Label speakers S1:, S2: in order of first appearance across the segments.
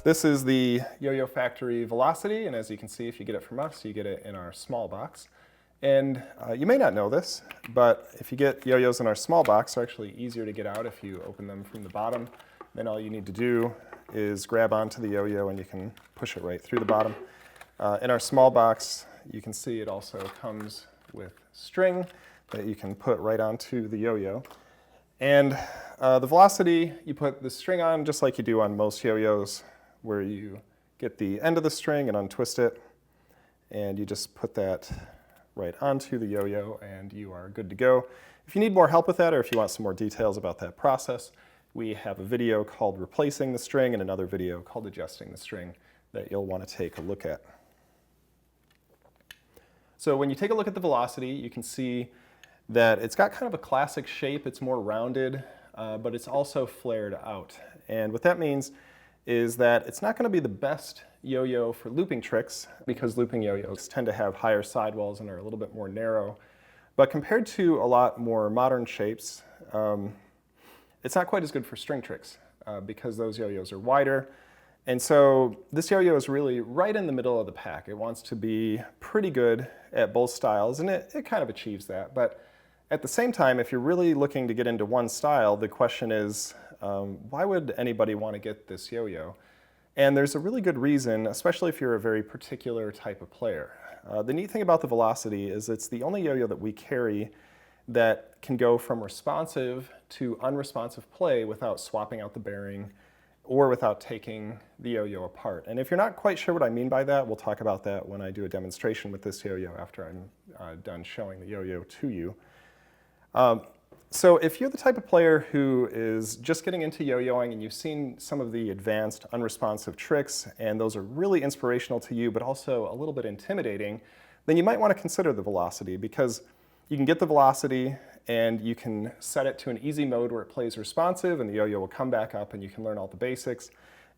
S1: This is the Yo-Yo Factory Velocity, and as you can see, if you get it from us, you get it in our small box. And you may not know this, but if you get yo-yos in our small box, they're actually easier to get out if you open them from the bottom. Then all you need to do is grab onto the yo-yo and you can push it right through the bottom. In our small box, you can see it also comes with string that you can put right onto the yo-yo. And the Velocity, you put the string on just like you do on most yo-yos, where you get the end of the string and untwist it, and you just put that right onto the yo-yo and you are good to go. If you need more help with that, or if you want some more details about that process, we have a video called Replacing the String and another video called Adjusting the String that you'll want to take a look at. So when you take a look at the Velocity, you can see that it's got kind of a classic shape. It's more rounded, but it's also flared out. And what that means is that it's not going to be the best yo-yo for looping tricks, because looping yo-yos tend to have higher sidewalls and are a little bit more narrow. But compared to a lot more modern shapes, it's not quite as good for string tricks because those yo-yos are wider. And so this yo-yo is really right in the middle of the pack. It wants to be pretty good at both styles, and it kind of achieves that. But at the same time, if you're really looking to get into one style, the question is, why would anybody want to get this yo-yo? And there's a really good reason, especially if you're a very particular type of player. The neat thing about the Velocity is it's the only yo-yo that we carry that can go from responsive to unresponsive play without swapping out the bearing or without taking the yo-yo apart. And if you're not quite sure what I mean by that, we'll talk about that when I do a demonstration with this yo-yo after I'm done showing the yo-yo to you. So if you're the type of player who is just getting into yo-yoing and you've seen some of the advanced unresponsive tricks and those are really inspirational to you but also a little bit intimidating, then you might want to consider the Velocity, because you can get the Velocity and you can set it to an easy mode where it plays responsive and the yo-yo will come back up and you can learn all the basics.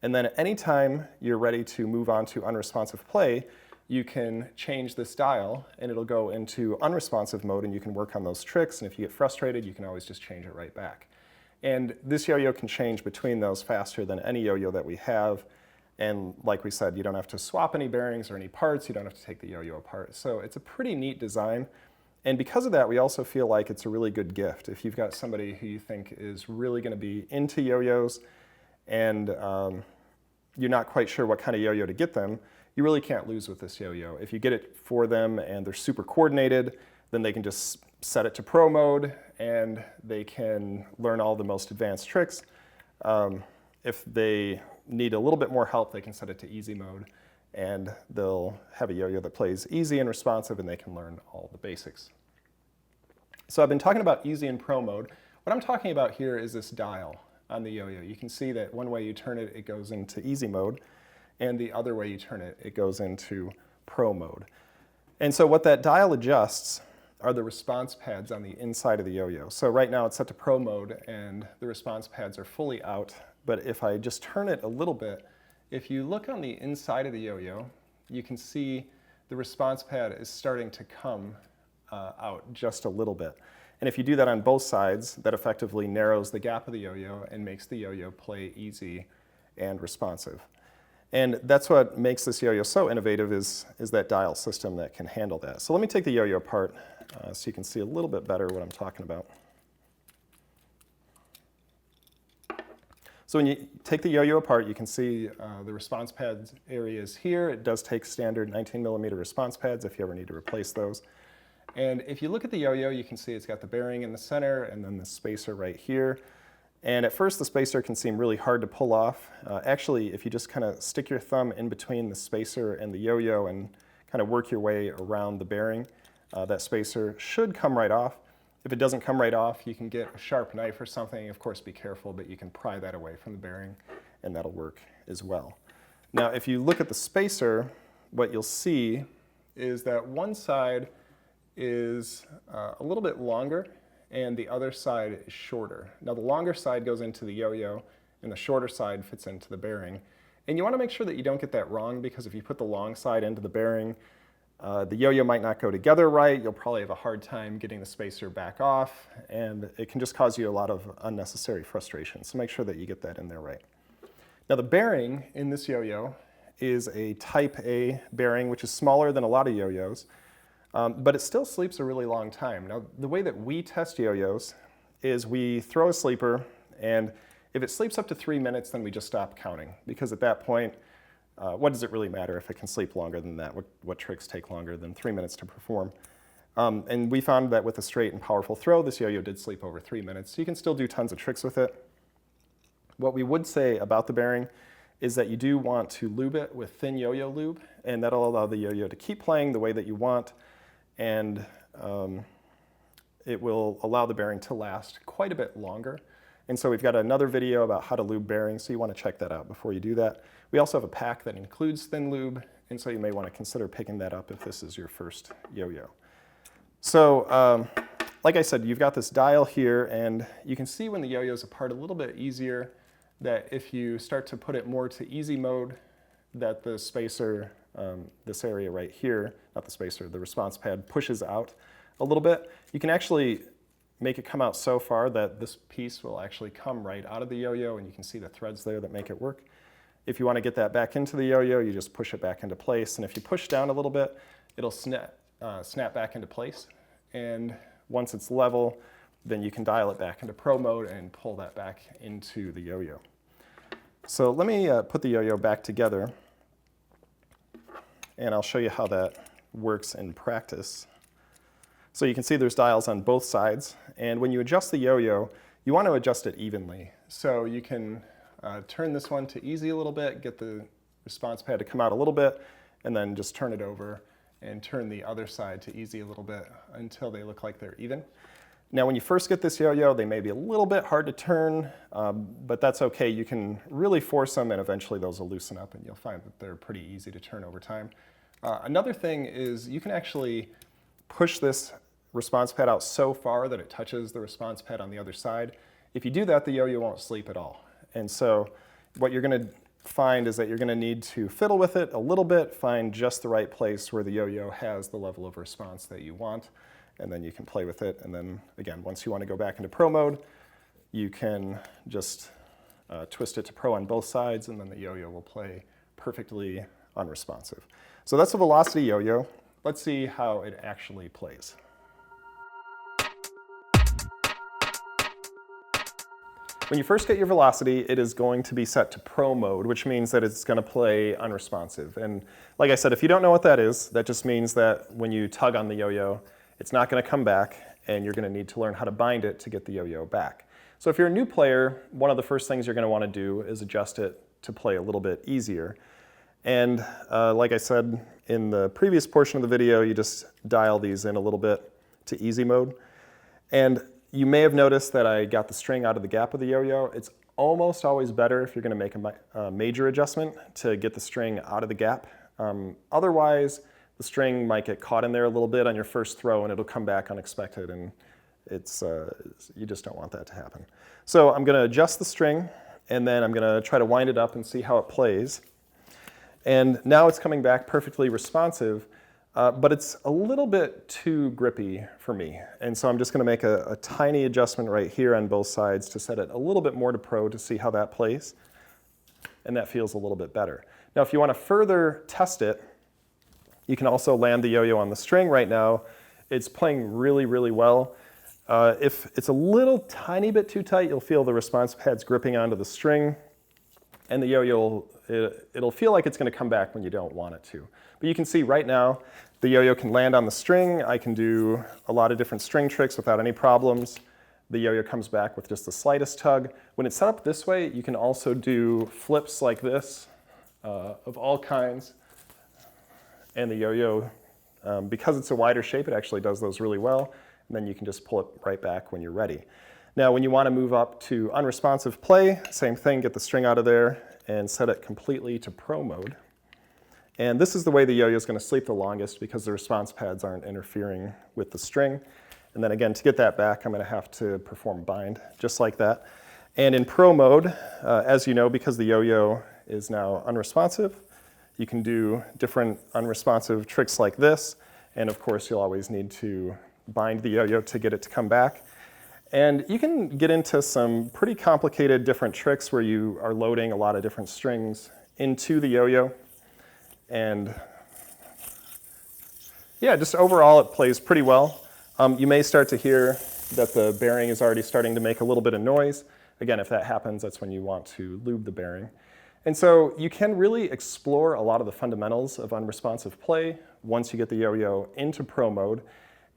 S1: And then at any time you're ready to move on to unresponsive play, you can change this dial and it'll go into unresponsive mode and you can work on those tricks, and if you get frustrated you can always just change it right back. And this yo-yo can change between those faster than any yo-yo that we have, and like we said, you don't have to swap any bearings or any parts, you don't have to take the yo-yo apart. So it's a pretty neat design, and because of that we also feel like it's a really good gift. If you've got somebody who you think is really going to be into yo-yos and you're not quite sure what kind of yo-yo to get them, you really can't lose with this yo-yo. If you get it for them and they're super coordinated, then they can just set it to pro mode and they can learn all the most advanced tricks. If they need a little bit more help, they can set it to easy mode and they'll have a yo-yo that plays easy and responsive and they can learn all the basics. So I've been talking about easy and pro mode. What I'm talking about here is this dial on the yo-yo. You can see that one way you turn it, it goes into easy mode, and the other way you turn it, it goes into pro mode. And so what that dial adjusts are the response pads on the inside of the yo-yo. So right now it's set to pro mode and the response pads are fully out, but if I just turn it a little bit, if you look on the inside of the yo-yo, you can see the response pad is starting to come out just a little bit. And if you do that on both sides, that effectively narrows the gap of the yo-yo and makes the yo-yo play easy and responsive. And that's what makes this yo-yo so innovative is that dial system that can handle that. So let me take the yo-yo apart so you can see a little bit better what I'm talking about. So when you take the yo-yo apart, you can see the response pads area is here. It does take standard 19mm response pads if you ever need to replace those. And if you look at the yo-yo, you can see it's got the bearing in the center and then the spacer right here. And at first the spacer can seem really hard to pull off. Actually, if you just kind of stick your thumb in between the spacer and the yo-yo and kind of work your way around the bearing, that spacer should come right off. If it doesn't come right off, you can get a sharp knife or something. Of course, be careful, but you can pry that away from the bearing and that'll work as well. Now, if you look at the spacer, what you'll see is that one side is a little bit longer and the other side is shorter. Now the longer side goes into the yo-yo and the shorter side fits into the bearing. And you want to make sure that you don't get that wrong, because if you put the long side into the bearing, the yo-yo might not go together right. You'll probably have a hard time getting the spacer back off, and it can just cause you a lot of unnecessary frustration. So make sure that you get that in there right. Now the bearing in this yo-yo is a type A bearing, which is smaller than a lot of yo-yos, but it still sleeps a really long time. Now the way that we test yo-yos is we throw a sleeper, and if it sleeps up to 3 minutes, then we just stop counting, because at that point, what does it really matter if it can sleep longer than that? What tricks take longer than 3 minutes to perform? And we found that with a straight and powerful throw, this yo-yo did sleep over 3 minutes. So you can still do tons of tricks with it. What we would say about the bearing is that you do want to lube it with thin yo-yo lube, and that'll allow the yo-yo to keep playing the way that you want, and it will allow the bearing to last quite a bit longer. And so we've got another video about how to lube bearings, so you want to check that out before you do that. We also have a pack that includes thin lube, and so you may want to consider picking that up if this is your first yo-yo. So like I said, you've got this dial here, and you can see when the yo-yo's apart a little bit easier that if you start to put it more to easy mode, that the spacer, this area right here, not the spacer, the response pad pushes out a little bit. You can actually make it come out so far that this piece will actually come right out of the yo-yo, and you can see the threads there that make it work. If you want to get that back into the yo-yo, you just push it back into place, and if you push down a little bit, it'll snap back into place, and once it's level, then you can dial it back into pro mode and pull that back into the yo-yo. So let me put the yo-yo back together, and I'll show you how that works in practice. So you can see there's dials on both sides, and when you adjust the yo-yo, you want to adjust it evenly. So you can turn this one to easy a little bit, get the response pad to come out a little bit, and then just turn it over and turn the other side to easy a little bit until they look like they're even. Now when you first get this yo-yo, they may be a little bit hard to turn, but that's okay. You can really force them, and eventually those will loosen up, and you'll find that they're pretty easy to turn over time. Another thing is you can actually push this response pad out so far that it touches the response pad on the other side. If you do that, the yo-yo won't sleep at all. And so what you're going to find is that you're going to need to fiddle with it a little bit, find just the right place where the yo-yo has the level of response that you want, and then you can play with it. And then again, once you want to go back into pro mode, you can just twist it to pro on both sides, and then the yo-yo will play perfectly unresponsive. So that's a velocity yo-yo. Let's see how it actually plays. When you first get your velocity, it is going to be set to pro mode, which means that it's going to play unresponsive. And like I said, if you don't know what that is, that just means that when you tug on the yo-yo, it's not going to come back, and you're going to need to learn how to bind it to get the yo-yo back. So if you're a new player, one of the first things you're going to want to do is adjust it to play a little bit easier. And like I said in the previous portion of the video, you just dial these in a little bit to easy mode. And you may have noticed that I got the string out of the gap of the yo-yo. It's almost always better if you're going to make a major adjustment to get the string out of the gap. Otherwise, the string might get caught in there a little bit on your first throw, and it'll come back unexpected, and you just don't want that to happen. So I'm going to adjust the string, and then I'm going to try to wind it up and see how it plays. And now it's coming back perfectly responsive, but it's a little bit too grippy for me. And so I'm just going to make a tiny adjustment right here on both sides to set it a little bit more to pro to see how that plays. And that feels a little bit better. Now if you want to further test it, you can also land the yo-yo on the string right now. It's playing really, really well. If it's a little tiny bit too tight, you'll feel the response pads gripping onto the string, and the yo-yo, it'll feel like it's going to come back when you don't want it to. But you can see right now, the yo-yo can land on the string. I can do a lot of different string tricks without any problems. The yo-yo comes back with just the slightest tug. When it's set up this way, you can also do flips like this of all kinds. And the yo-yo, because it's a wider shape, it actually does those really well. And then you can just pull it right back when you're ready. Now, when you want to move up to unresponsive play, same thing, get the string out of there and set it completely to pro mode. And this is the way the yo-yo is going to sleep the longest because the response pads aren't interfering with the string. And then again, to get that back, I'm going to have to perform bind, just like that. And in pro mode, as you know, because the yo-yo is now unresponsive, you can do different unresponsive tricks like this. And of course, you'll always need to bind the yo-yo to get it to come back. And you can get into some pretty complicated different tricks where you are loading a lot of different strings into the yo-yo. And yeah, just overall it plays pretty well. You may start to hear that the bearing is already starting to make a little bit of noise. Again, if that happens, that's when you want to lube the bearing. And so you can really explore a lot of the fundamentals of unresponsive play once you get the yo-yo into pro mode.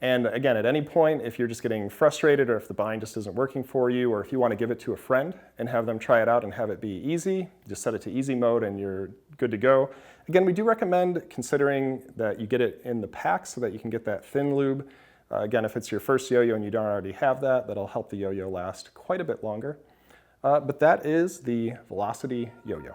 S1: And again, at any point, if you're just getting frustrated or if the bind just isn't working for you, or if you want to give it to a friend and have them try it out and have it be easy, just set it to easy mode and you're good to go. Again, we do recommend considering that you get it in the pack so that you can get that thin lube. Again, if it's your first yo-yo and you don't already have that, that'll help the yo-yo last quite a bit longer. But that is the Velocity Yo-Yo.